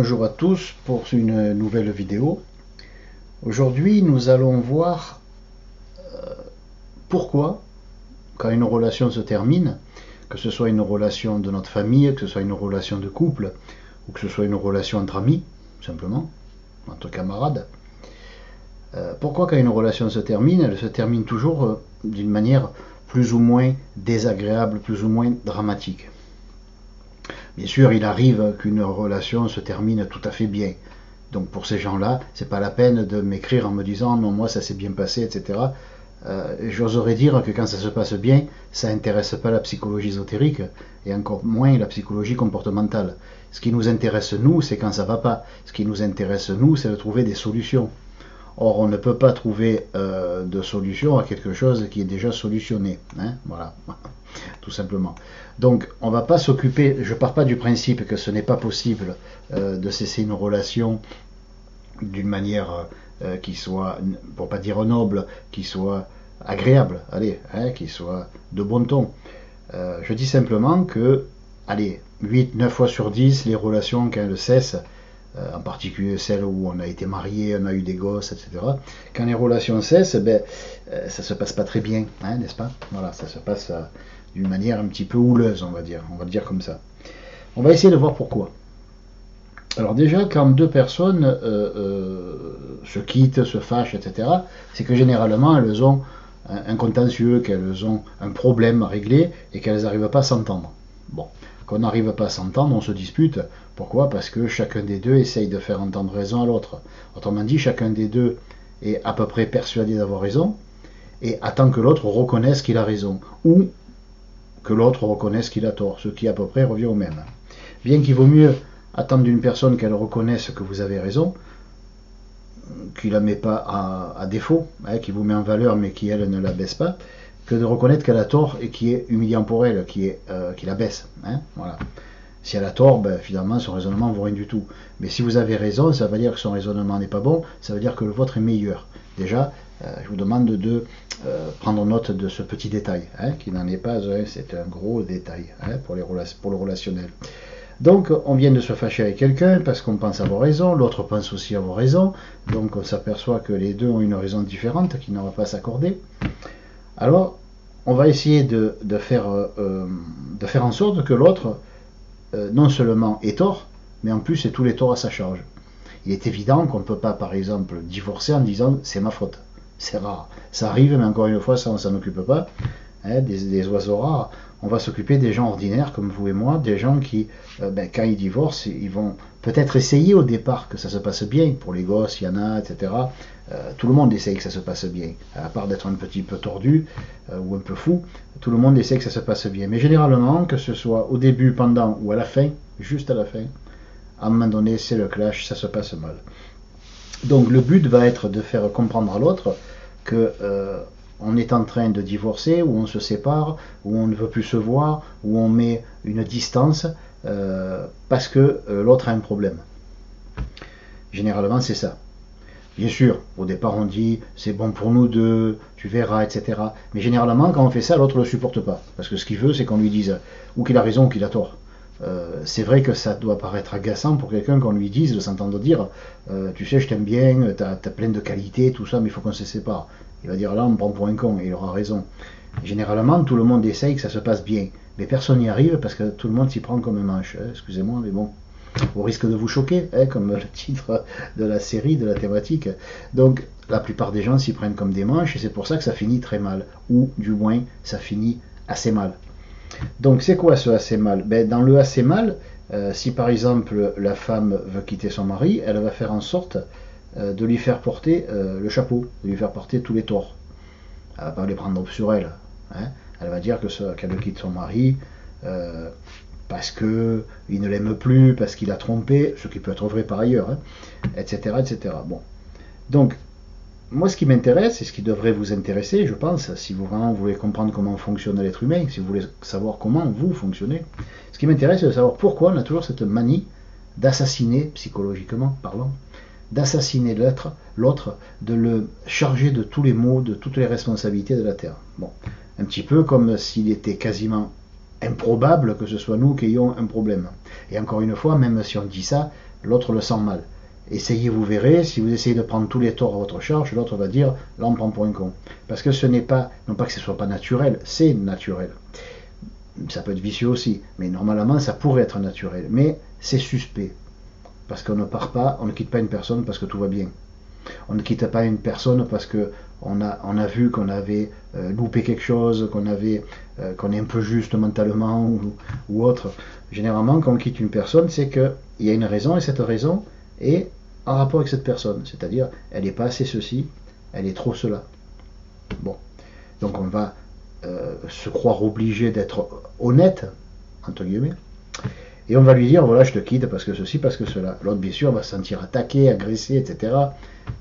Bonjour à tous pour une nouvelle vidéo. Aujourd'hui, nous allons voir pourquoi, quand une relation se termine, que ce soit une relation de notre famille, que ce soit une relation de couple, ou que ce soit une relation entre amis, simplement, entre camarades, pourquoi quand une relation se termine, elle se termine toujours d'une manière plus ou moins désagréable, plus ou moins dramatique. Bien sûr, il arrive qu'une relation se termine tout à fait bien. Donc pour ces gens-là, c'est pas la peine de m'écrire en me disant non, moi ça s'est bien passé, etc. J'oserais dire que quand ça se passe bien, ça n'intéresse pas la psychologie ésotérique et encore moins la psychologie comportementale. Ce qui nous intéresse nous, c'est quand ça va pas. Ce qui nous intéresse nous, c'est de trouver des solutions. Or, on ne peut pas trouver de solution à quelque chose qui est déjà solutionné. Hein, voilà, tout simplement. Donc, on ne va pas s'occuper, je ne pars pas du principe que ce n'est pas possible de cesser une relation d'une manière qui soit, pour pas dire noble, qui soit agréable, allez, hein, qui soit de bon ton. Je dis simplement que, allez, 8-9 fois sur 10, les relations, quand elles cessent, en particulier celles où on a été marié, on a eu des gosses, etc. Quand les relations cessent, ça se passe pas très bien, hein, n'est-ce pas? Voilà, ça se passe d'une manière un petit peu houleuse, on va le dire comme ça. On va essayer de voir pourquoi. Alors déjà, quand deux personnes se quittent, se fâchent, etc., c'est que généralement elles ont un contentieux, qu'elles ont un problème à régler et qu'elles n'arrivent pas à s'entendre. Bon, qu'on n'arrive pas à s'entendre, on se dispute. Pourquoi? Parce que chacun des deux essaye de faire entendre raison à l'autre. Autrement dit, chacun des deux est à peu près persuadé d'avoir raison et attend que l'autre reconnaisse qu'il a raison ou que l'autre reconnaisse qu'il a tort, ce qui à peu près revient au même. Bien qu'il vaut mieux attendre d'une personne qu'elle reconnaisse que vous avez raison, qui ne la met pas à défaut, hein, qui vous met en valeur mais qui elle ne la baisse pas, que de reconnaître qu'elle a tort et qui est humiliant pour elle, qui la baisse. Hein, voilà. Si elle a tort, finalement son raisonnement ne vaut rien du tout. Mais si vous avez raison, ça veut dire que son raisonnement n'est pas bon, ça veut dire que le vôtre est meilleur. Déjà, je vous demande de prendre note de ce petit détail, hein, qui n'en est pas un, c'est un gros détail, hein, pour le relationnel. Donc on vient de se fâcher avec quelqu'un parce qu'on pense avoir raison, l'autre pense aussi avoir raison, donc on s'aperçoit que les deux ont une raison différente qui ne va pas s'accorder. Alors on va essayer de faire en sorte que l'autre non seulement ait tort, mais en plus ait tous les torts à sa charge. Il est évident qu'on ne peut pas par exemple divorcer en disant c'est ma faute. C'est rare. Ça arrive, mais encore une fois, ça on s'en occupe pas. Hein, des oiseaux rares. On va s'occuper des gens ordinaires comme vous et moi, des gens qui, quand ils divorcent, ils vont peut-être essayer au départ que ça se passe bien. Pour les gosses, il y en a, etc. Tout le monde essaye que ça se passe bien. À part d'être un petit peu tordu ou un peu fou, tout le monde essaie que ça se passe bien. Mais généralement, que ce soit au début, pendant ou à la fin, juste à la fin, à un moment donné, c'est le clash, ça se passe mal. Donc le but va être de faire comprendre à l'autre que on est en train de divorcer, ou on se sépare, ou on ne veut plus se voir, ou on met une distance parce que l'autre a un problème. Généralement, c'est ça. Bien sûr, au départ, on dit c'est bon pour nous deux, tu verras, etc. Mais généralement, quand on fait ça, l'autre ne le supporte pas. Parce que ce qu'il veut, c'est qu'on lui dise ou qu'il a raison ou qu'il a tort. C'est vrai que ça doit paraître agaçant pour quelqu'un qu'on lui dise, de s'entendre dire tu sais, je t'aime bien, t'as plein de qualités, tout ça, mais il faut qu'on se sépare. Il va dire là, on me prend pour un con, et il aura raison. Généralement, tout le monde essaye que ça se passe bien, mais personne n'y arrive parce que tout le monde s'y prend comme un manche. Excusez-moi, mais bon, au risque de vous choquer, comme le titre de la série, de la thématique. Donc, la plupart des gens s'y prennent comme des manches, et c'est pour ça que ça finit très mal, ou du moins, ça finit assez mal. Donc, c'est quoi ce assez mal? Dans le assez mal, si par exemple la femme veut quitter son mari, elle va faire en sorte de lui faire porter le chapeau, de lui faire porter tous les torts. Elle ne va pas les prendre sur elle. Hein. Elle va dire qu'elle quitte son mari parce qu'il ne l'aime plus, parce qu'il a trompé, ce qui peut être vrai par ailleurs, hein, etc., etc. Bon. Donc, moi, ce qui m'intéresse, et ce qui devrait vous intéresser, je pense, si vous vraiment voulez comprendre comment fonctionne l'être humain, si vous voulez savoir comment vous fonctionnez, ce qui m'intéresse, c'est de savoir pourquoi on a toujours cette manie d'assassiner, psychologiquement parlant, d'assassiner l'autre, de le charger de tous les maux, de toutes les responsabilités de la Terre. Bon, un petit peu comme s'il était quasiment improbable que ce soit nous qui ayons un problème. Et encore une fois, même si on dit ça, l'autre le sent mal. Essayez, vous verrez, si vous essayez de prendre tous les torts à votre charge, l'autre va dire, là on me prend pour un con. Parce que ce n'est pas, non pas que ce soit pas naturel, c'est naturel. Ça peut être vicieux aussi, mais normalement ça pourrait être naturel. Mais c'est suspect. Parce qu'on ne part pas, on ne quitte pas une personne parce que tout va bien. On ne quitte pas une personne parce que on a vu qu'on avait loupé quelque chose, qu'on est un peu juste mentalement ou autre. Généralement, quand on quitte une personne, c'est qu'il y a une raison et cette raison est en rapport avec cette personne. C'est-à-dire, elle n'est pas assez ceci, elle est trop cela. Bon. Donc on va se croire obligé d'être honnête, entre guillemets, et on va lui dire, voilà, je te quitte parce que ceci, parce que cela. L'autre, bien sûr, va se sentir attaqué, agressé, etc.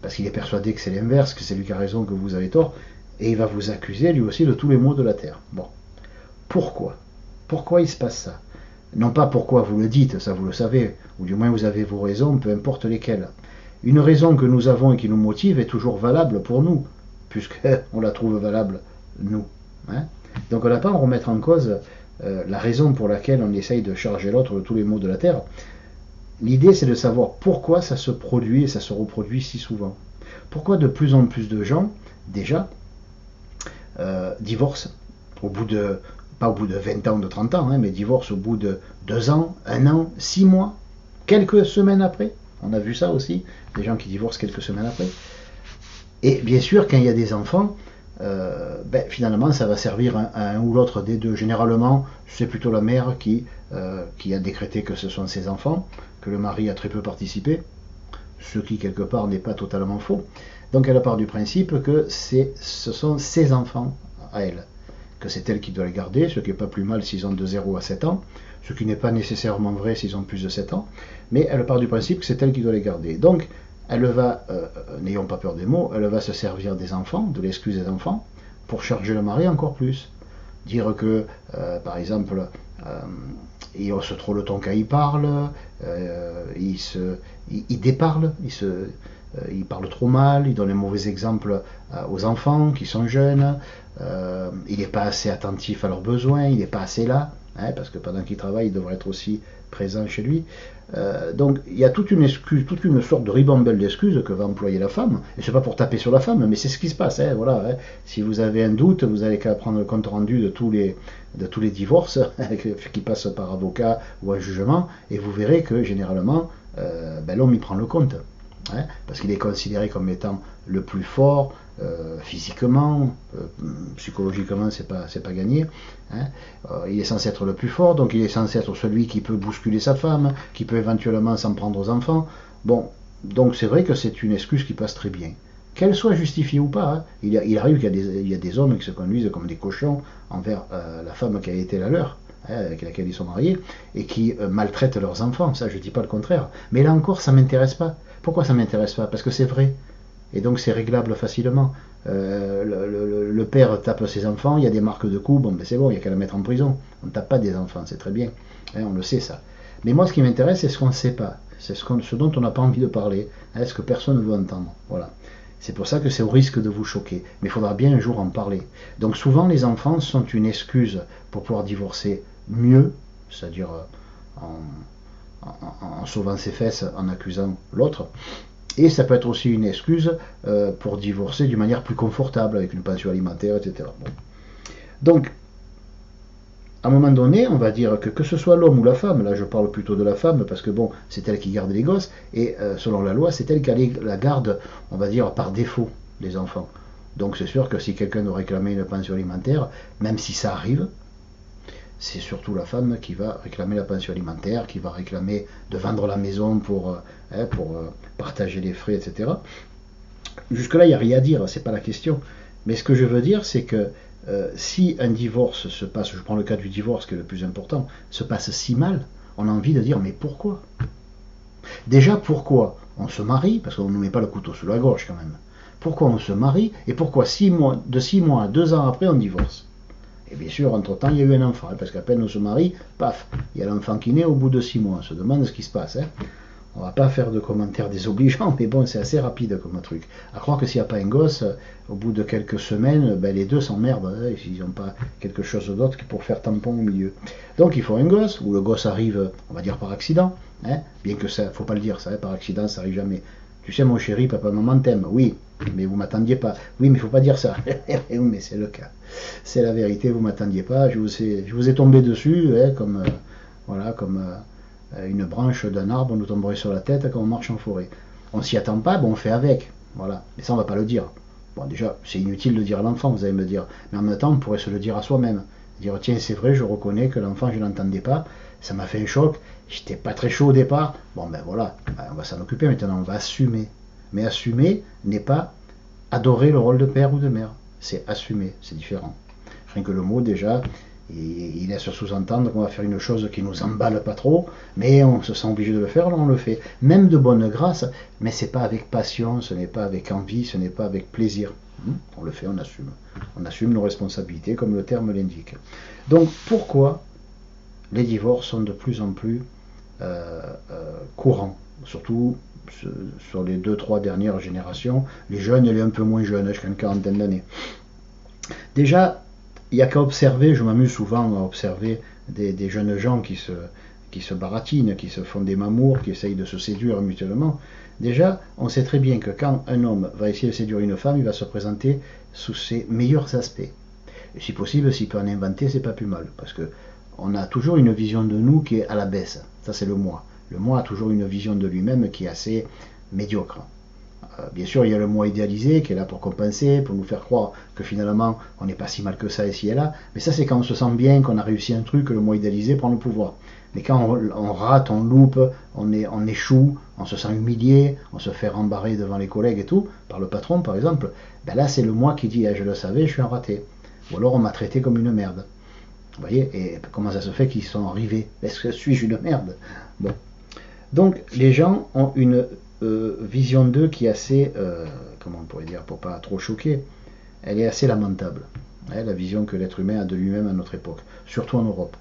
Parce qu'il est persuadé que c'est l'inverse, que c'est lui qui a raison, que vous avez tort. Et il va vous accuser, lui aussi, de tous les maux de la terre. Bon. Pourquoi? Pourquoi il se passe ça? Non pas pourquoi vous le dites, ça vous le savez, ou du moins vous avez vos raisons, peu importe lesquelles. Une raison que nous avons et qui nous motive est toujours valable pour nous, puisqu'on la trouve valable, nous. Hein? Donc on n'a pas à remettre en cause la raison pour laquelle on essaye de charger l'autre de tous les maux de la terre. L'idée, c'est de savoir pourquoi ça se produit et ça se reproduit si souvent. Pourquoi de plus en plus de gens, déjà, divorcent au bout de, pas au bout de 20 ans ou de 30 ans, hein, mais divorcent au bout de 2 ans, 1 an, 6 mois, quelques semaines après. On a vu ça aussi, des gens qui divorcent quelques semaines après. Et bien sûr, quand il y a des enfants, finalement, ça va servir à un ou l'autre des deux. Généralement, c'est plutôt la mère qui a décrété que ce sont ses enfants, que le mari a très peu participé, ce qui, quelque part, n'est pas totalement faux. Donc, elle part du principe que ce sont ses enfants à elle, que c'est elle qui doit les garder, ce qui n'est pas plus mal s'ils ont de 0 à 7 ans, ce qui n'est pas nécessairement vrai s'ils ont plus de 7 ans, mais elle part du principe que c'est elle qui doit les garder. Donc, elle va, n'ayons pas peur des mots, elle va se servir des enfants, de l'excuse des enfants, pour charger le mari encore plus. Dire que, par exemple, il hausse trop le ton quand il parle, il déparle, il parle trop mal, il donne un mauvais exemple aux enfants qui sont jeunes, il n'est pas assez attentif à leurs besoins, il n'est pas assez là, hein, parce que pendant qu'il travaille, il devrait être aussi présent chez lui. Donc il y a toute une excuse, toute une sorte de ribambelle d'excuses que va employer la femme, et c'est pas pour taper sur la femme, mais c'est ce qui se passe, hein, voilà, hein. Si vous avez un doute, vous avez qu'à prendre le compte rendu de tous les divorces qui passent par avocat ou un jugement, et vous verrez que généralement l'homme il prend le compte, hein, parce qu'il est considéré comme étant le plus fort, physiquement, psychologiquement c'est pas gagné, hein. Il est censé être le plus fort, donc il est censé être celui qui peut bousculer sa femme, qui peut éventuellement s'en prendre aux enfants. Bon, donc c'est vrai que c'est une excuse qui passe très bien, qu'elle soit justifiée ou pas, hein. Il arrive qu'il y a des hommes qui se conduisent comme des cochons envers la femme qui a été la leur, hein, avec laquelle ils sont mariés, et qui maltraitent leurs enfants. Ça, je dis pas le contraire, mais là encore ça m'intéresse pas. Pourquoi ça m'intéresse pas? Parce que c'est vrai. Et donc c'est réglable facilement. Le père tape ses enfants, il y a des marques de coups, bon ben c'est bon, il n'y a qu'à la mettre en prison. On ne tape pas des enfants, c'est très bien, hein, on le sait ça. Mais moi ce qui m'intéresse c'est ce qu'on ne sait pas, c'est ce dont on n'a pas envie de parler, hein, ce que personne ne veut entendre. Voilà. C'est pour ça que c'est au risque de vous choquer, mais il faudra bien un jour en parler. Donc souvent les enfants sont une excuse pour pouvoir divorcer mieux, c'est-à-dire en sauvant ses fesses, en accusant l'autre. Et ça peut être aussi une excuse pour divorcer d'une manière plus confortable, avec une pension alimentaire, etc. Bon. Donc, à un moment donné, on va dire que ce soit l'homme ou la femme, là je parle plutôt de la femme, parce que bon, c'est elle qui garde les gosses, et selon la loi, c'est elle qui la garde, on va dire, par défaut, les enfants. Donc c'est sûr que si quelqu'un doit réclamer une pension alimentaire, même si ça arrive, c'est surtout la femme qui va réclamer la pension alimentaire, qui va réclamer de vendre la maison pour partager les frais, etc. Jusque-là, il n'y a rien à dire, c'est pas la question. Mais ce que je veux dire, c'est que si un divorce se passe, je prends le cas du divorce qui est le plus important, se passe si mal, on a envie de dire mais pourquoi? Déjà, pourquoi on se marie? Parce qu'on ne met pas le couteau sous la gorge quand même. Pourquoi on se marie? Et pourquoi de 6 mois à 2 ans après, on divorce? Et bien sûr, entre-temps, il y a eu un enfant, parce qu'à peine on se marie, paf, il y a l'enfant qui naît au bout de 6 mois. On se demande ce qui se passe, hein. On va pas faire de commentaires désobligeants, mais bon, c'est assez rapide comme truc. À croire que s'il n'y a pas un gosse, au bout de quelques semaines, ben, les deux s'emmerdent, hein, s'ils n'ont pas quelque chose d'autre pour faire tampon au milieu. Donc il faut un gosse, ou le gosse arrive, on va dire par accident, hein, bien que ça, faut pas le dire, ça, hein, par accident, ça arrive jamais. Tu sais, mon chéri, papa, maman t'aime, oui, mais vous m'attendiez pas. Oui, mais il faut pas dire ça. Oui, mais c'est le cas. C'est la vérité, vous m'attendiez pas, je vous ai tombé dessus, hein, comme, voilà, comme une branche d'un arbre nous tomberait sur la tête quand on marche en forêt. On s'y attend pas, bon, on fait avec. Voilà. Mais ça, on va pas le dire. Bon, déjà, c'est inutile de dire à l'enfant, vous allez me dire. Mais en même temps, on pourrait se le dire à soi-même. Dire, tiens, c'est vrai, je reconnais que l'enfant, je l'entendais pas. Ça m'a fait un choc. J'étais pas très chaud au départ. Bon, ben voilà. Ben, on va s'en occuper maintenant. On va assumer. Mais assumer n'est pas adorer le rôle de père ou de mère. C'est assumer. C'est différent. Rien que le mot, déjà, il laisse sous-entendre qu'on va faire une chose qui nous emballe pas trop, mais on se sent obligé de le faire, alors on le fait. Même de bonne grâce, mais c'est pas avec passion, ce n'est pas avec envie, ce n'est pas avec plaisir. On le fait, on assume. On assume nos responsabilités, comme le terme l'indique. Donc, pourquoi les divorces sont de plus en plus courants, surtout sur les 2-3 dernières générations, les jeunes et les un peu moins jeunes, jusqu'à une quarantaine d'années. Déjà, il n'y a qu'à observer, je m'amuse souvent à observer des jeunes gens qui se baratinent, qui se font des mamours, qui essayent de se séduire mutuellement. Déjà, on sait très bien que quand un homme va essayer de séduire une femme, il va se présenter sous ses meilleurs aspects. Et si possible, s'il peut en inventer, c'est pas plus mal, parce que on a toujours une vision de nous qui est à la baisse. Ça, c'est le moi. Le moi a toujours une vision de lui-même qui est assez médiocre. Bien sûr, il y a le moi idéalisé qui est là pour compenser, pour nous faire croire que finalement, on n'est pas si mal que ça ici et là. Mais ça, c'est quand on se sent bien, qu'on a réussi un truc, que le moi idéalisé prend le pouvoir. Mais quand on rate, on loupe, on échoue, on se sent humilié, on se fait rembarrer devant les collègues et tout, par le patron par exemple, ben là, c'est le moi qui dit, je le savais, je suis un raté. Ou alors, on m'a traité comme une merde. Vous voyez, et comment ça se fait qu'ils sont arrivés? Est-ce que suis-je une merde? Bon. Donc, les gens ont une vision d'eux qui est assez, comment on pourrait dire, pour pas trop choquer, elle est assez lamentable. Hein, la vision que l'être humain a de lui-même à notre époque, surtout en Europe,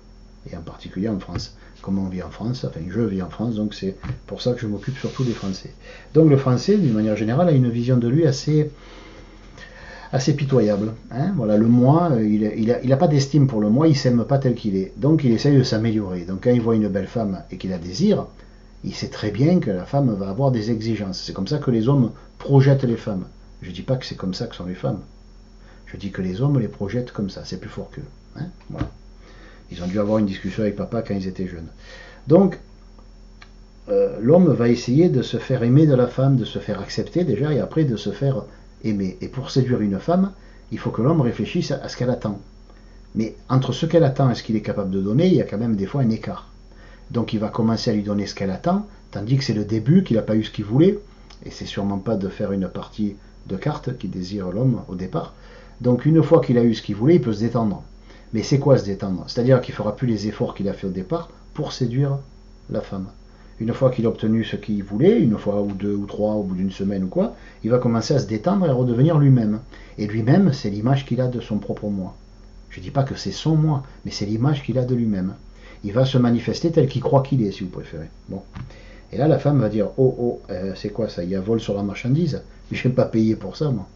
et en particulier en France. Comme on vit en France, enfin je vis en France, donc c'est pour ça que je m'occupe surtout des Français. Donc le Français, d'une manière générale, a une vision de lui assez pitoyable. Hein, voilà, le moi, il a pas d'estime pour le moi, il s'aime pas tel qu'il est. Donc il essaye de s'améliorer. Donc quand il voit une belle femme et qu'il la désire, il sait très bien que la femme va avoir des exigences. C'est comme ça que les hommes projettent les femmes. Je ne dis pas que c'est comme ça que sont les femmes. Je dis que les hommes les projettent comme ça. C'est plus fort qu'eux. Hein, voilà. Ils ont dû avoir une discussion avec papa quand ils étaient jeunes. Donc, l'homme va essayer de se faire aimer de la femme, de se faire accepter déjà, et après de se faire aimer. Et pour séduire une femme, il faut que l'homme réfléchisse à ce qu'elle attend. Mais entre ce qu'elle attend et ce qu'il est capable de donner, il y a quand même des fois un écart. Donc il va commencer à lui donner ce qu'elle attend, tandis que c'est le début, qu'il n'a pas eu ce qu'il voulait, et c'est sûrement pas de faire une partie de cartes qui désire l'homme au départ. Donc une fois qu'il a eu ce qu'il voulait, il peut se détendre. Mais c'est quoi se détendre? C'est-à-dire qu'il ne fera plus les efforts qu'il a fait au départ pour séduire la femme. Une fois qu'il a obtenu ce qu'il voulait, une fois ou deux ou trois, au bout d'une semaine ou quoi, il va commencer à se détendre et à redevenir lui-même. Et lui-même, c'est l'image qu'il a de son propre moi. Je ne dis pas que c'est son moi, mais c'est l'image qu'il a de lui-même. Il va se manifester tel qu'il croit qu'il est, si vous préférez. Bon. Et là, la femme va dire, oh, c'est quoi ça? Il y a vol sur la marchandise? Je ne vais pas payer pour ça, moi.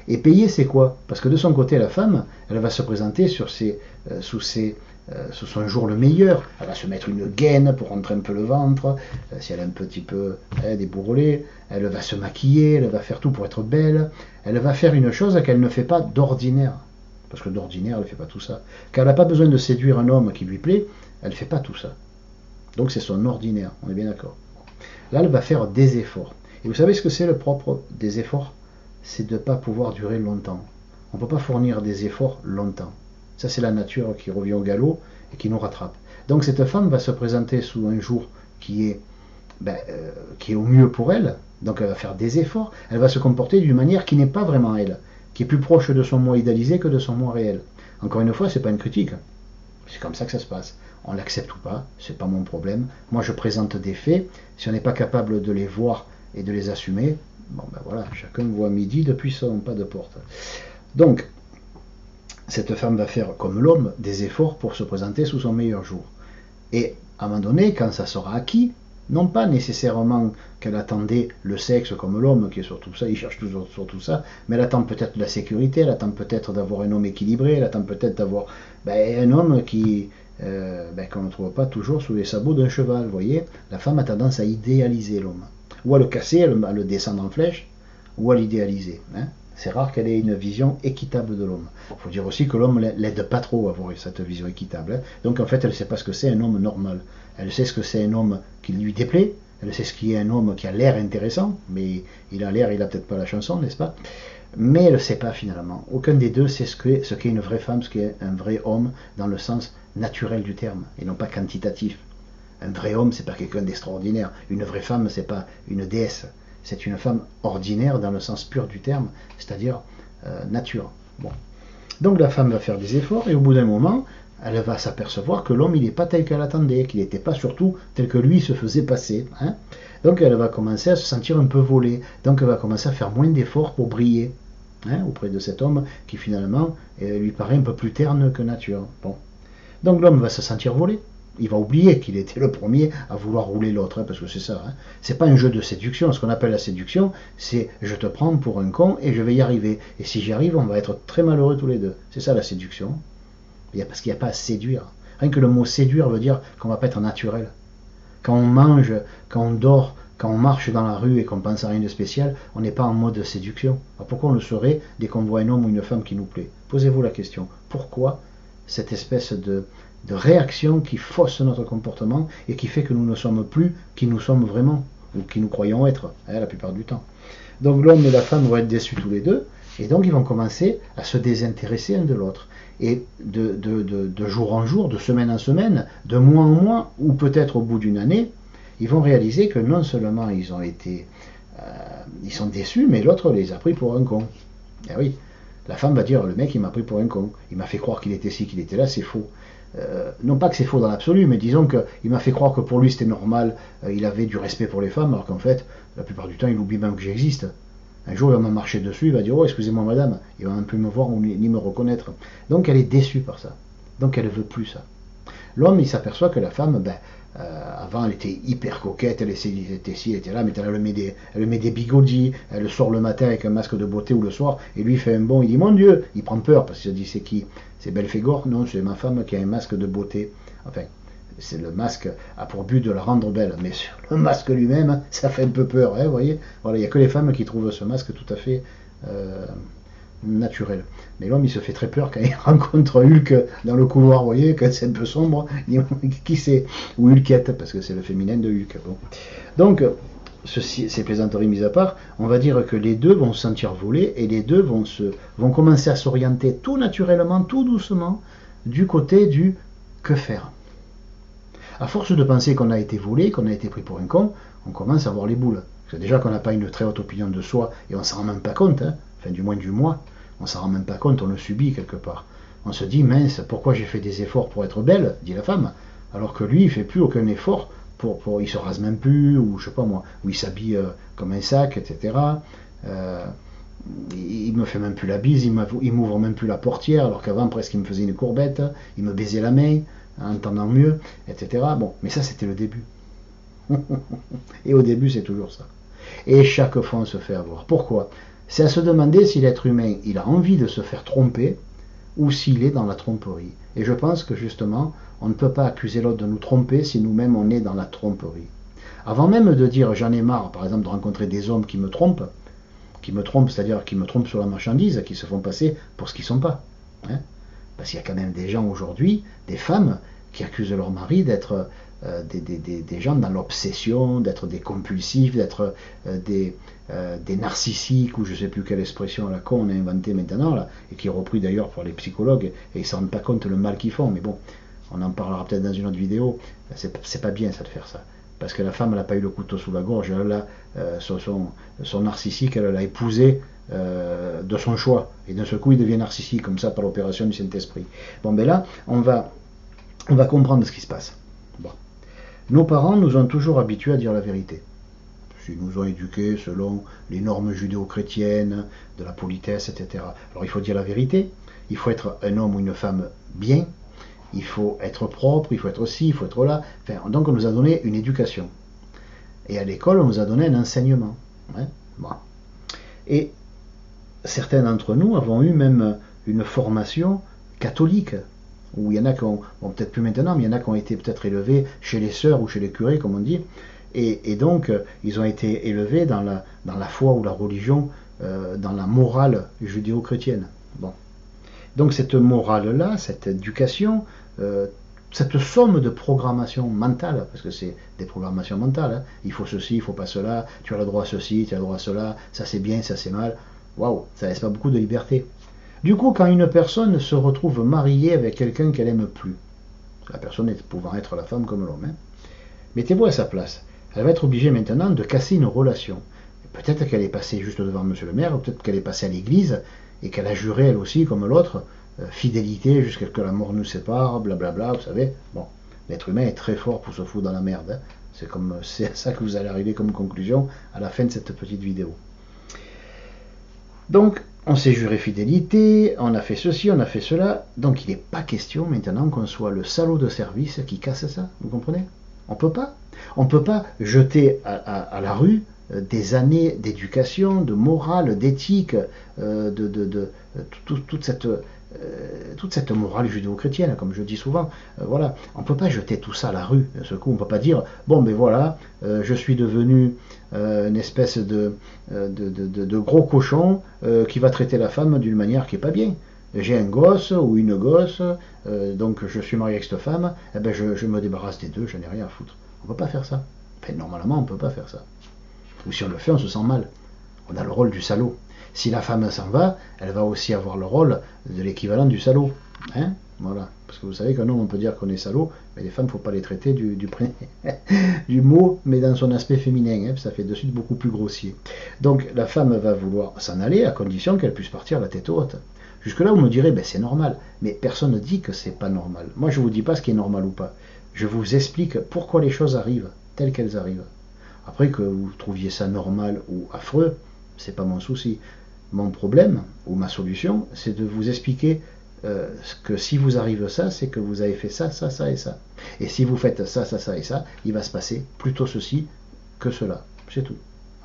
Et payer, c'est quoi? Parce que de son côté, la femme, elle va se présenter sous son jour le meilleur. Elle va se mettre une gaine pour rentrer un peu le ventre, si elle a un petit peu des bourrelets. Elle va se maquiller, elle va faire tout pour être belle. Elle va faire une chose qu'elle ne fait pas d'ordinaire. Parce que d'ordinaire, elle ne fait pas tout ça. Quand elle n'a pas besoin de séduire un homme qui lui plaît, elle ne fait pas tout ça. Donc c'est son ordinaire, on est bien d'accord. Là, elle va faire des efforts. Et vous savez ce que c'est le propre des efforts? C'est de ne pas pouvoir durer longtemps. On ne peut pas fournir des efforts longtemps. Ça, c'est la nature qui revient au galop et qui nous rattrape. Donc cette femme va se présenter sous un jour qui est au mieux pour elle. Donc elle va faire des efforts. Elle va se comporter d'une manière qui n'est pas vraiment elle, qui est plus proche de son moi idéalisé que de son moi réel. Encore une fois, ce n'est pas une critique. C'est comme ça que ça se passe. On l'accepte ou pas, c'est pas mon problème. Moi, je présente des faits. Si on n'est pas capable de les voir et de les assumer, bon ben voilà, chacun voit midi depuis son pas de porte. Donc, cette femme va faire, comme l'homme, des efforts pour se présenter sous son meilleur jour. Et à un moment donné, quand ça sera acquis, Non pas nécessairement qu'elle attendait le sexe comme l'homme, qui est surtout ça, il cherche toujours surtout ça, mais elle attend peut-être de la sécurité, elle attend peut-être d'avoir un homme équilibré, elle attend peut-être d'avoir un homme qu'on ne trouve pas toujours sous les sabots d'un cheval. Vous voyez, la femme a tendance à idéaliser l'homme, ou à le casser, à le descendre en flèche, ou à l'idéaliser. Hein. C'est rare qu'elle ait une vision équitable de l'homme. Il faut dire aussi que l'homme l'aide pas trop à avoir cette vision équitable. Hein. Donc en fait, elle ne sait pas ce que c'est un homme normal. Elle sait ce que c'est un homme qui lui déplaît. Elle sait ce qui est un homme qui a l'air intéressant, mais il a l'air, il a peut-être pas la chanson, n'est-ce pas? Mais elle ne sait pas finalement. Aucun des deux sait ce qu'est une vraie femme, ce qu'est un vrai homme dans le sens naturel du terme, et non pas quantitatif. Un vrai homme, c'est pas quelqu'un d'extraordinaire. Une vraie femme, c'est pas une déesse. C'est une femme ordinaire dans le sens pur du terme, c'est-à-dire nature. Bon. Donc la femme va faire des efforts et au bout d'un moment, elle va s'apercevoir que l'homme il n'est pas tel qu'elle attendait, qu'il n'était pas surtout tel que lui se faisait passer. Hein. Donc elle va commencer à se sentir un peu volée, donc elle va commencer à faire moins d'efforts pour briller auprès de cet homme qui finalement lui paraît un peu plus terne que nature. Bon. Donc l'homme va se sentir volé. Il va oublier qu'il était le premier à vouloir rouler l'autre, parce que c'est ça. Hein. C'est pas un jeu de séduction. Ce qu'on appelle la séduction, c'est je te prends pour un con et je vais y arriver. Et si j'y arrive, on va être très malheureux tous les deux. C'est ça la séduction. Parce qu'il n'y a pas à séduire. Rien que le mot séduire veut dire qu'on va pas être naturel. Quand on mange, quand on dort, quand on marche dans la rue et qu'on pense à rien de spécial, on n'est pas en mode séduction. Alors pourquoi on le serait dès qu'on voit un homme ou une femme qui nous plaît? Posez-vous la question. Pourquoi cette espèce de réaction qui fausse notre comportement et qui fait que nous ne sommes plus qui nous sommes vraiment, ou qui nous croyons être, la plupart du temps. Donc l'homme et la femme vont être déçus tous les deux, et donc ils vont commencer à se désintéresser l'un de l'autre. Et de jour en jour, de semaine en semaine, de mois en mois, ou peut-être au bout d'une année, ils vont réaliser que non seulement ils sont déçus, mais l'autre les a pris pour un con. Eh oui, la femme va dire, le mec il m'a pris pour un con, il m'a fait croire qu'il était ci, qu'il était là, c'est faux. Non pas que c'est faux dans l'absolu, mais disons qu'il m'a fait croire que pour lui c'était normal, il avait du respect pour les femmes, alors qu'en fait, la plupart du temps, il oublie même que j'existe. Un jour, il va me marcher dessus, il va dire, oh, excusez-moi madame, il va même plus me voir ni me reconnaître. Donc elle est déçue par ça. Donc elle ne veut plus ça. L'homme, il s'aperçoit que la femme, avant, elle était hyper coquette, elle était ci, elle était là, mais elle met des bigoudis, elle sort le matin avec un masque de beauté ou le soir, et lui il fait un bond, il dit, mon Dieu, il prend peur, parce qu'il se dit, c'est qui? C'est Belphégor? Non, c'est ma femme qui a un masque de beauté. Enfin, c'est le masque a pour but de la rendre belle, mais sur le masque lui-même, ça fait un peu peur, vous voyez. Voilà, il n'y a que les femmes qui trouvent ce masque tout à fait naturel. Mais l'homme, il se fait très peur quand il rencontre Hulk dans le couloir, vous voyez, quand c'est un peu sombre, il dit, qui c'est? Ou Hulkette, parce que c'est le féminin de Hulk. Bon. Donc, ces plaisanteries mises à part, on va dire que les deux vont se sentir volés et les deux vont commencer à s'orienter tout naturellement, tout doucement, du côté du que faire. À force de penser qu'on a été volé, qu'on a été pris pour un con, on commence à avoir les boules. Parce que déjà qu'on n'a pas une très haute opinion de soi et on ne s'en rend même pas compte, enfin du moins du moi, on ne s'en rend même pas compte, on le subit quelque part. On se dit, mince, pourquoi j'ai fait des efforts pour être belle, dit la femme, alors que lui, il ne fait plus aucun effort il se rase même plus, ou je sais pas moi, ou il s'habille comme un sac, etc. Il me fait même plus la bise, il m'ouvre même plus la portière, alors qu'avant presque il me faisait une courbette, il me baisait la main, en entendant mieux, etc. Bon, mais ça c'était le début. Et au début c'est toujours ça. Et chaque fois on se fait avoir. Pourquoi? C'est à se demander si l'être humain il a envie de se faire tromper ou s'il est dans la tromperie. Et je pense que justement, on ne peut pas accuser l'autre de nous tromper si nous-mêmes on est dans la tromperie. Avant même de dire j'en ai marre, par exemple, de rencontrer des hommes qui me trompent, c'est-à-dire qui me trompent sur la marchandise, qui se font passer pour ce qu'ils ne sont pas. Hein, parce qu'il y a quand même des gens aujourd'hui, des femmes, qui accusent leur mari d'être des gens dans l'obsession, d'être des compulsifs, d'être des narcissiques, ou je ne sais plus quelle expression à la con on a inventée maintenant, là, et qui est repris d'ailleurs par les psychologues, et ils ne se rendent pas compte le mal qu'ils font, mais bon, on en parlera peut-être dans une autre vidéo, c'est pas bien ça de faire ça. Parce que la femme, elle n'a pas eu le couteau sous la gorge, elle a son narcissique, elle l'a épousé de son choix. Et d'un seul coup, il devient narcissique, comme ça, par l'opération du Saint-Esprit. Bon, ben là, on va comprendre ce qui se passe. Bon. Nos parents nous ont toujours habitués à dire la vérité. Ils nous ont éduqués selon les normes judéo-chrétiennes, de la politesse, etc. Alors, il faut dire la vérité, il faut être un homme ou une femme bien, il faut être propre, il faut être ci, il faut être là. Enfin, donc on nous a donné une éducation. Et à l'école, on nous a donné un enseignement. Hein, bon. Et certains d'entre nous avons eu même une formation catholique, où il y en a qui ont, bon peut-être plus maintenant, mais il y en a qui ont été peut-être élevés chez les sœurs ou chez les curés, comme on dit, et donc ils ont été élevés dans la foi ou la religion, dans la morale judéo-chrétienne. Bon. Donc cette morale-là, cette éducation, cette somme de programmation mentale, parce que c'est des programmations mentales, hein, il faut ceci, il faut pas cela, tu as le droit à ceci, tu as le droit à cela, ça c'est bien, ça c'est mal, waouh, ça laisse pas beaucoup de liberté. Du coup, quand une personne se retrouve mariée avec quelqu'un qu'elle aime plus, la personne pouvant être la femme comme l'homme, hein, mettez-vous à sa place, elle va être obligée maintenant de casser une relation. Peut-être qu'elle est passée juste devant monsieur le maire, peut-être qu'elle est passée à l'église, et qu'elle a juré elle aussi, comme l'autre, fidélité jusqu'à ce que la mort nous sépare, blablabla, vous savez. Bon, l'être humain est très fort pour se foutre dans la merde. Hein. C'est à ça que vous allez arriver comme conclusion à la fin de cette petite vidéo. Donc, on s'est juré fidélité, on a fait ceci, on a fait cela. Donc, il n'est pas question maintenant qu'on soit le salaud de service qui casse ça. Vous comprenez? On peut pas. On ne peut pas jeter à la rue des années d'éducation, de morale, d'éthique, toute cette morale judéo-chrétienne, comme je dis souvent. Voilà, on ne peut pas jeter tout ça à la rue. De ce coup, on ne peut pas dire, bon, ben voilà, je suis devenu une espèce de gros cochon qui va traiter la femme d'une manière qui n'est pas bien. J'ai un gosse ou une gosse, donc je suis marié avec cette femme, eh ben je me débarrasse des deux, je n'ai rien à foutre. On ne peut pas faire ça. Enfin, normalement, on ne peut pas faire ça. Ou si on le fait, on se sent mal. On a le rôle du salaud. Si la femme s'en va, elle va aussi avoir le rôle de l'équivalent du salaud. Hein? Voilà. Parce que vous savez qu'un homme, on peut dire qu'on est salaud, mais les femmes, il ne faut pas les traiter du mot, mais dans son aspect féminin. Hein? Ça fait de suite beaucoup plus grossier. Donc, la femme va vouloir s'en aller à condition qu'elle puisse partir la tête haute. Jusque-là, vous me direz, ben, c'est normal. Mais personne ne dit que c'est pas normal. Moi, je ne vous dis pas ce qui est normal ou pas. Je vous explique pourquoi les choses arrivent telles qu'elles arrivent. Après, que vous trouviez ça normal ou affreux, c'est pas mon souci. Mon problème, ou ma solution, c'est de vous expliquer que si vous arrive ça, c'est que vous avez fait ça, ça, ça et ça. Et si vous faites ça, ça, ça et ça, il va se passer plutôt ceci que cela. C'est tout.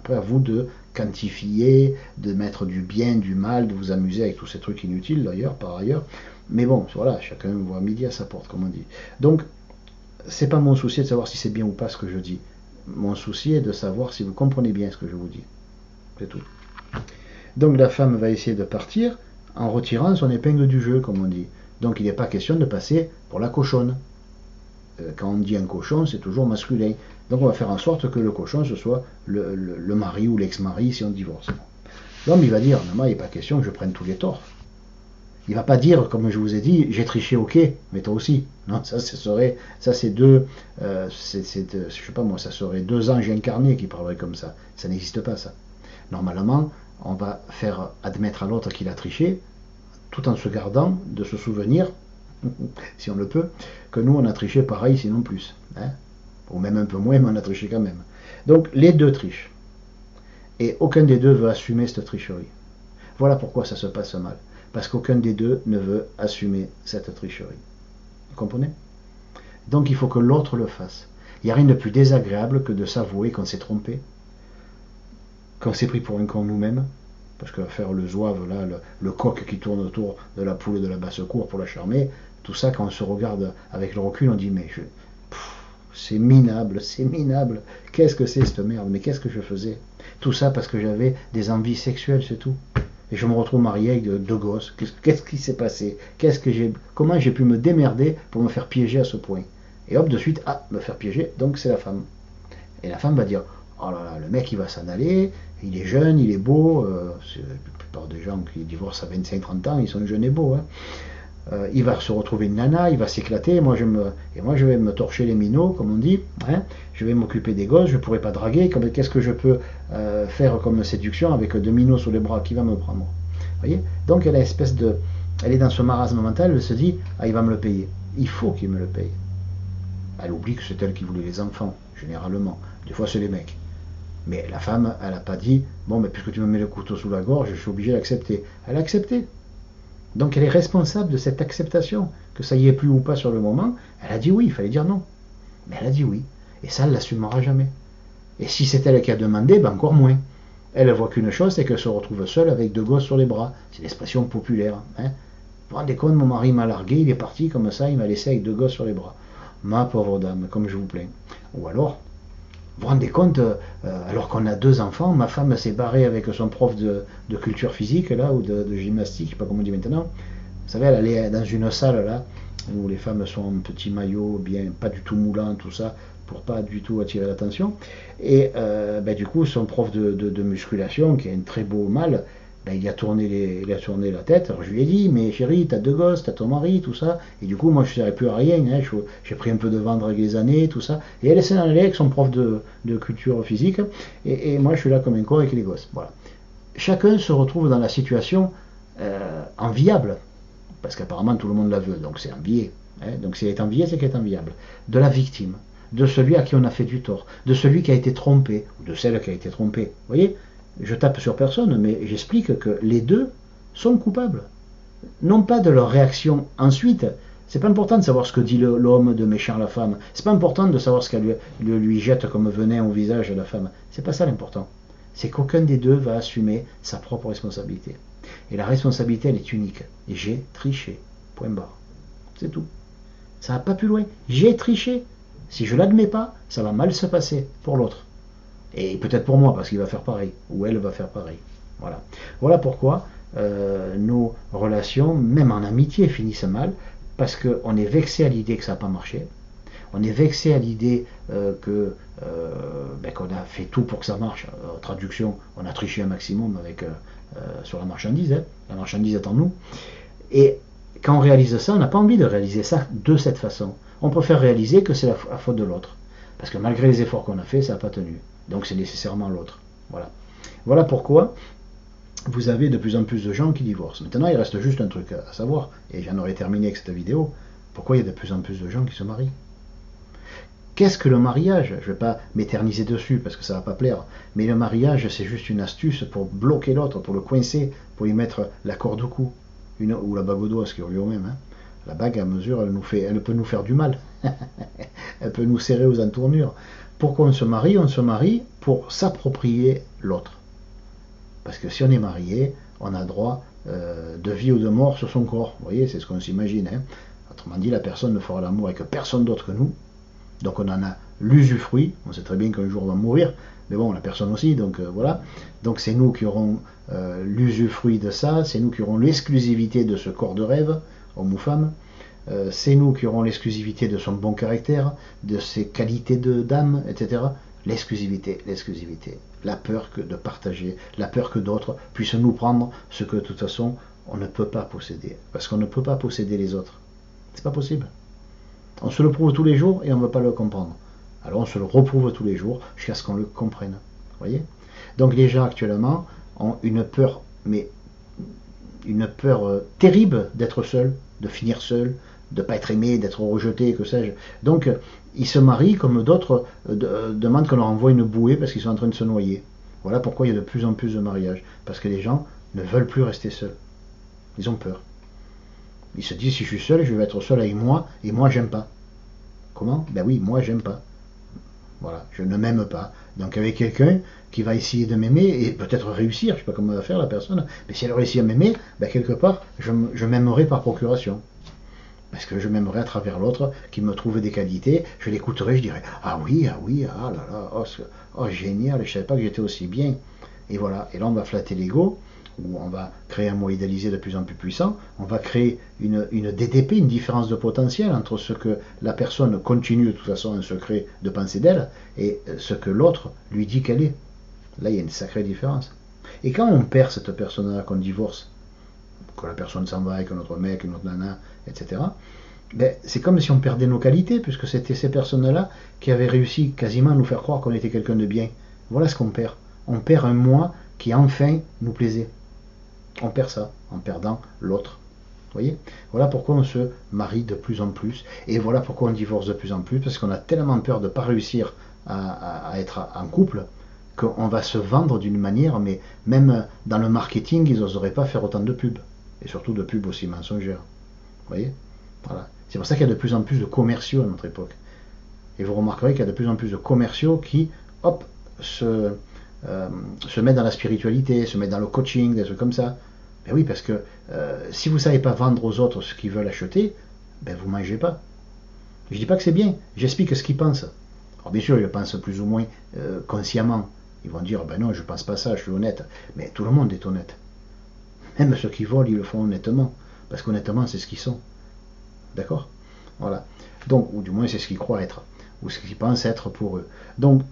Après, à vous de quantifier, de mettre du bien, du mal, de vous amuser avec tous ces trucs inutiles d'ailleurs, par ailleurs. Mais bon, voilà, chacun voit midi à sa porte, comme on dit. Donc, c'est pas mon souci de savoir si c'est bien ou pas ce que je dis. Mon souci est de savoir si vous comprenez bien ce que je vous dis. C'est tout. Donc la femme va essayer de partir en retirant son épingle du jeu, comme on dit. Donc il n'est pas question de passer pour la cochonne. Quand on dit un cochon, c'est toujours masculin. Donc on va faire en sorte que le cochon, ce soit le mari ou l'ex-mari si on divorce. L'homme, il va dire, non, il n'est pas question que je prenne tous les torts. Il ne va pas dire, comme je vous ai dit, j'ai triché, ok, mais toi aussi. Non, ça c'est deux, je sais pas moi, ça serait deux anges incarnés qui parleraient comme ça. Ça n'existe pas, ça. Normalement, on va faire admettre à l'autre qu'il a triché, tout en se gardant de se souvenir, si on le peut, que nous on a triché pareil, sinon plus. Hein, ou même un peu moins, mais on a triché quand même. Donc les deux trichent. Et aucun des deux veut assumer cette tricherie. Voilà pourquoi ça se passe mal. Parce qu'aucun des deux ne veut assumer cette tricherie. Vous comprenez? Donc il faut que l'autre le fasse. Il n'y a rien de plus désagréable que de s'avouer qu'on s'est trompé, qu'on s'est pris pour un con nous-mêmes, parce que faire le zouave, là, le coq qui tourne autour de la poule de la basse-cour pour la charmer, tout ça, quand on se regarde avec le recul, on dit, mais c'est minable, qu'est-ce que c'est cette merde, mais qu'est-ce que je faisais? Tout ça parce que j'avais des envies sexuelles, c'est tout. Et je me retrouve marié avec deux gosses. Qu'est-ce qui s'est passé? Comment j'ai pu me démerder pour me faire piéger à ce point? Et hop, de suite, me faire piéger, donc c'est la femme. Et la femme va dire, oh là là, le mec il va s'en aller, il est jeune, il est beau, la plupart des gens qui divorcent à 25-30 ans, ils sont jeunes et beaux. Hein. Il va se retrouver une nana, il va s'éclater, moi je vais me torcher les minots, comme on dit, hein. Je vais m'occuper des gosses, je ne pourrai pas draguer, qu'est-ce que je peux faire comme séduction avec deux minots sur les bras, qui va me prendre? Vous voyez? Donc elle est dans ce marasme mental, elle se dit, il va me le payer, il faut qu'il me le paye. Elle oublie que c'est elle qui voulait les enfants, généralement, des fois c'est les mecs. Mais la femme, elle n'a pas dit, bon, mais puisque tu me mets le couteau sous la gorge, je suis obligé d'accepter. Elle a accepté. Donc elle est responsable de cette acceptation, que ça y est plus ou pas sur le moment. Elle a dit oui, il fallait dire non. Mais elle a dit oui. Et ça, elle ne l'assumera jamais. Et si c'est elle qui a demandé, ben encore moins. Elle voit qu'une chose, c'est qu'elle se retrouve seule avec 2 gosses sur les bras. C'est l'expression populaire. Hein. Vous vous rendez compte, mon mari m'a largué, il est parti comme ça, il m'a laissé avec 2 gosses sur les bras. Ma pauvre dame, comme je vous plains. Ou alors, vous vous rendez compte, alors qu'on a 2 enfants, ma femme s'est barrée avec son prof de culture physique, là, ou de gymnastique, je ne sais pas comment on dit maintenant. Vous savez, elle allait dans une salle, là, où les femmes sont en petit maillot, bien, pas du tout moulant, tout ça, pour pas du tout attirer l'attention. Et du coup, son prof de musculation, qui est un très beau mâle, il a tourné la tête. Alors je lui ai dit, mais chérie, t'as 2 gosses, t'as ton mari, tout ça. Et du coup, moi, je ne serais plus à rien. Hein, j'ai pris un peu de ventre avec les années, tout ça. Et elle s'est en allée avec son prof de culture physique. Et moi, je suis là comme un con avec les gosses. Voilà. Chacun se retrouve dans la situation enviable. Parce qu'apparemment, tout le monde la veut. Donc c'est envié. Hein, donc si elle est enviée, c'est qu'elle est enviable. De la victime. De celui à qui on a fait du tort. De celui qui a été trompé. Ou de celle qui a été trompée. Vous voyez, je tape sur personne, mais j'explique que les deux sont coupables. Non pas de leur réaction ensuite. C'est pas important de savoir ce que dit l'homme de méchant à la femme. C'est pas important de savoir ce qu'elle lui jette comme venin au visage à la femme. C'est pas ça l'important. C'est qu'aucun des deux va assumer sa propre responsabilité. Et la responsabilité, elle est unique. J'ai triché. Point barre. C'est tout. Ça va pas plus loin. J'ai triché. Si je l'admets pas, ça va mal se passer pour l'autre. Et peut-être pour moi, parce qu'il va faire pareil, ou elle va faire pareil. Voilà. Voilà pourquoi nos relations, même en amitié, finissent mal, parce qu'on est vexé à l'idée que ça n'a pas marché. On est vexé à l'idée qu'on a fait tout pour que ça marche. Traduction, on a triché un maximum sur la marchandise. Hein. La marchandise est en nous. Et quand on réalise ça, on n'a pas envie de réaliser ça de cette façon. On préfère réaliser que c'est la faute de l'autre. Parce que malgré les efforts qu'on a fait, ça n'a pas tenu. Donc c'est nécessairement l'autre. Voilà. Voilà pourquoi vous avez de plus en plus de gens qui divorcent. Maintenant, il reste juste un truc à savoir, et j'en aurais terminé avec cette vidéo. Pourquoi il y a de plus en plus de gens qui se marient? Qu'est-ce que le mariage? Je ne vais pas m'éterniser dessus parce que ça ne va pas plaire. Mais le mariage, c'est juste une astuce pour bloquer l'autre, pour le coincer, pour lui mettre la corde au cou. Ou la bague au doigt, ce qui revient au même. Hein. La bague, à mesure, elle peut nous faire du mal. Elle peut nous serrer aux entournures. Pourquoi on se marie? On se marie pour s'approprier l'autre. Parce que si on est marié, on a droit de vie ou de mort sur son corps. Vous voyez, c'est ce qu'on s'imagine. Hein. Autrement dit, la personne ne fera l'amour avec personne d'autre que nous. Donc on en a l'usufruit. On sait très bien qu'un jour on va mourir. Mais bon, la personne aussi, donc voilà. Donc c'est nous qui aurons l'usufruit de ça. C'est nous qui aurons l'exclusivité de ce corps de rêve, homme ou femme. C'est nous qui aurons l'exclusivité de son bon caractère, de ses qualités d'âme, etc. L'exclusivité. La peur de partager, la peur que d'autres puissent nous prendre ce que de toute façon on ne peut pas posséder. Parce qu'on ne peut pas posséder les autres. C'est pas possible. On se le prouve tous les jours et on ne veut pas le comprendre. Alors on se le reprouve tous les jours jusqu'à ce qu'on le comprenne. Voyez? Donc les gens actuellement ont une peur, mais une peur terrible d'être seul, de finir seul, de ne pas être aimé, d'être rejeté, que sais-je. Donc ils se marient comme d'autres demandent qu'on leur envoie une bouée parce qu'ils sont en train de se noyer. Voilà pourquoi il y a de plus en plus de mariages. Parce que les gens ne veulent plus rester seuls. Ils ont peur. Ils se disent, si je suis seul, je vais être seul avec moi, et moi, j'aime pas. Comment? Ben oui, moi, j'aime pas. Voilà, je ne m'aime pas. Donc avec quelqu'un qui va essayer de m'aimer, et peut-être réussir, je ne sais pas comment va faire la personne, mais si elle réussit à m'aimer, ben quelque part, je m'aimerai par procuration. Parce que je m'aimerais à travers l'autre qui me trouve des qualités, je l'écouterai, je dirais, ah oui, ah là là, oh génial, je ne savais pas que j'étais aussi bien. Et voilà, et là on va flatter l'ego, où on va créer un moi idéalisé de plus en plus puissant, on va créer une DDP, une différence de potentiel entre ce que la personne continue de toute façon un secret de pensée d'elle et ce que l'autre lui dit qu'elle est. Là, il y a une sacrée différence. Et quand on perd cette personne-là, qu'on divorce, que la personne s'en va avec un autre mec, une autre nana, etc., ben, c'est comme si on perdait nos qualités, puisque c'était ces personnes-là qui avaient réussi quasiment à nous faire croire qu'on était quelqu'un de bien. Voilà ce qu'on perd. On perd un moi qui enfin nous plaisait. On perd ça en perdant l'autre. Voyez? Voilà pourquoi on se marie de plus en plus. Et voilà pourquoi on divorce de plus en plus. Parce qu'on a tellement peur de ne pas réussir à être en couple qu'on va se vendre d'une manière, mais même dans le marketing, ils n'oseraient pas faire autant de pubs. Et surtout de pubs aussi mensongères. Voyez? Voilà. C'est pour ça qu'il y a de plus en plus de commerciaux à notre époque. Et vous remarquerez qu'il y a de plus en plus de commerciaux qui, hop, se mettre dans la spiritualité, se mettre dans le coaching, des trucs comme ça. Ben oui, parce que si vous ne savez pas vendre aux autres ce qu'ils veulent acheter, ben vous ne mangez pas. Je ne dis pas que c'est bien, j'explique ce qu'ils pensent. Alors bien sûr, ils le pensent plus ou moins consciemment. Ils vont dire, ben non, je ne pense pas ça, je suis honnête. Mais tout le monde est honnête. Même ceux qui volent, ils le font honnêtement. Parce qu'honnêtement, c'est ce qu'ils sont. D'accord? Voilà. Donc, ou du moins, c'est ce qu'ils croient être. Ou ce qu'ils pensent être pour eux. Donc,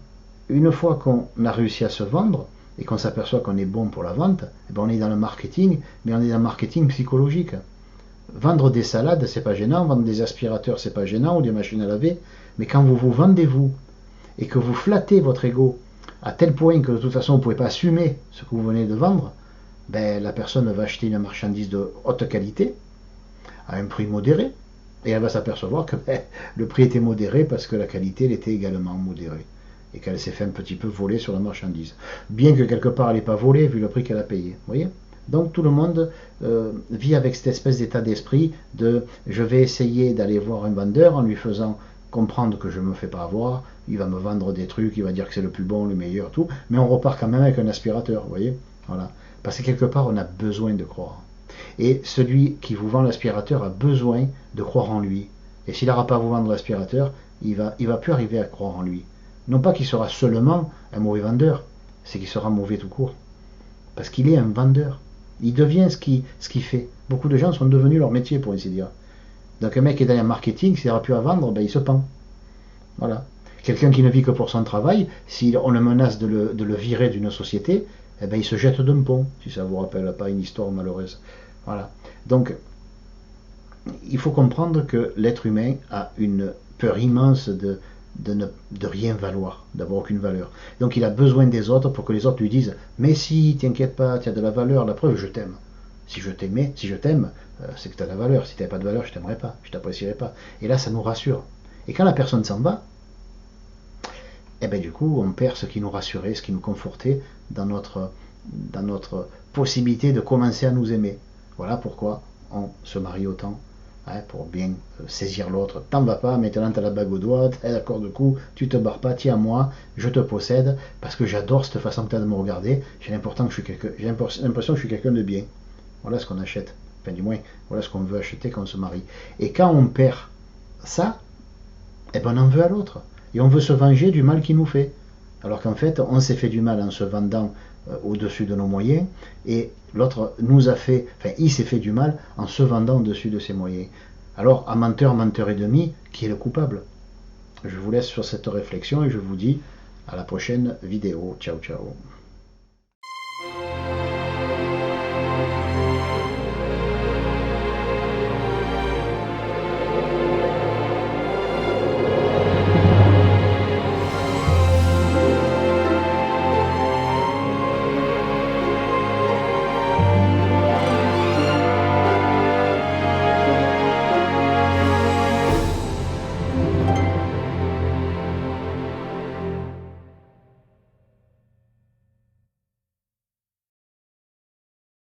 une fois qu'on a réussi à se vendre, et qu'on s'aperçoit qu'on est bon pour la vente, eh ben on est dans le marketing, mais on est dans le marketing psychologique. Vendre des salades, c'est pas gênant, vendre des aspirateurs, c'est pas gênant, ou des machines à laver, mais quand vous vous vendez vous, et que vous flattez votre ego à tel point que de toute façon vous ne pouvez pas assumer ce que vous venez de vendre, ben, la personne va acheter une marchandise de haute qualité, à un prix modéré, et elle va s'apercevoir que ben, le prix était modéré parce que la qualité elle était également modérée, et qu'elle s'est fait un petit peu voler sur la marchandise. Bien que quelque part elle n'ait pas volé vu le prix qu'elle a payé. Vous voyez? Donc tout le monde vit avec cette espèce d'état d'esprit de je vais essayer d'aller voir un vendeur en lui faisant comprendre que je ne me fais pas avoir, il va me vendre des trucs, il va dire que c'est le plus bon, le meilleur, tout, mais on repart quand même avec un aspirateur, vous voyez? Voilà. Parce que quelque part on a besoin de croire. Et celui qui vous vend l'aspirateur a besoin de croire en lui. Et s'il n'aura pas à vous vendre l'aspirateur, il va plus arriver à croire en lui. Non pas qu'il sera seulement un mauvais vendeur, c'est qu'il sera mauvais tout court. Parce qu'il est un vendeur. Il devient ce qu'il fait. Beaucoup de gens sont devenus leur métier, pour ainsi dire. Donc un mec qui est dans le marketing, s'il n'aura plus à vendre, ben, il se pend. Voilà. Quelqu'un qui ne vit que pour son travail, si on le menace de le virer d'une société, eh ben, il se jette d'un pont, si ça ne vous rappelle pas une histoire malheureuse. Voilà. Donc, il faut comprendre que l'être humain a une peur immense de rien valoir, d'avoir aucune valeur. Donc il a besoin des autres pour que les autres lui disent « Mais si, t'inquiète pas, tu as de la valeur, la preuve, je t'aime. Si je t'aime, c'est que tu as de la valeur. Si tu n'as pas de valeur, je t'aimerais pas, je t'apprécierais pas. » Et là, ça nous rassure. Et quand la personne s'en va, eh ben, du coup, on perd ce qui nous rassurait, ce qui nous confortait dans notre possibilité de commencer à nous aimer. Voilà pourquoi on se marie autant, hein, pour bien saisir l'autre. T'en vas pas, maintenant t'as la bague au doigt, t'as l'accord de cou, tu te barres pas, tiens moi, je te possède, parce que j'adore cette façon que t'as de me regarder, j'ai l'impression que je suis quelqu'un de bien. Voilà ce qu'on achète. Enfin du moins, voilà ce qu'on veut acheter quand on se marie. Et quand on perd ça, eh ben on en veut à l'autre. Et on veut se venger du mal qu'il nous fait. Alors qu'en fait, on s'est fait du mal en se vendant au-dessus de nos moyens, et l'autre nous a fait, enfin il s'est fait du mal en se vendant au-dessus de ses moyens. Alors, à menteur, menteur et demi, qui est le coupable? Je vous laisse sur cette réflexion et je vous dis à la prochaine vidéo. Ciao, ciao.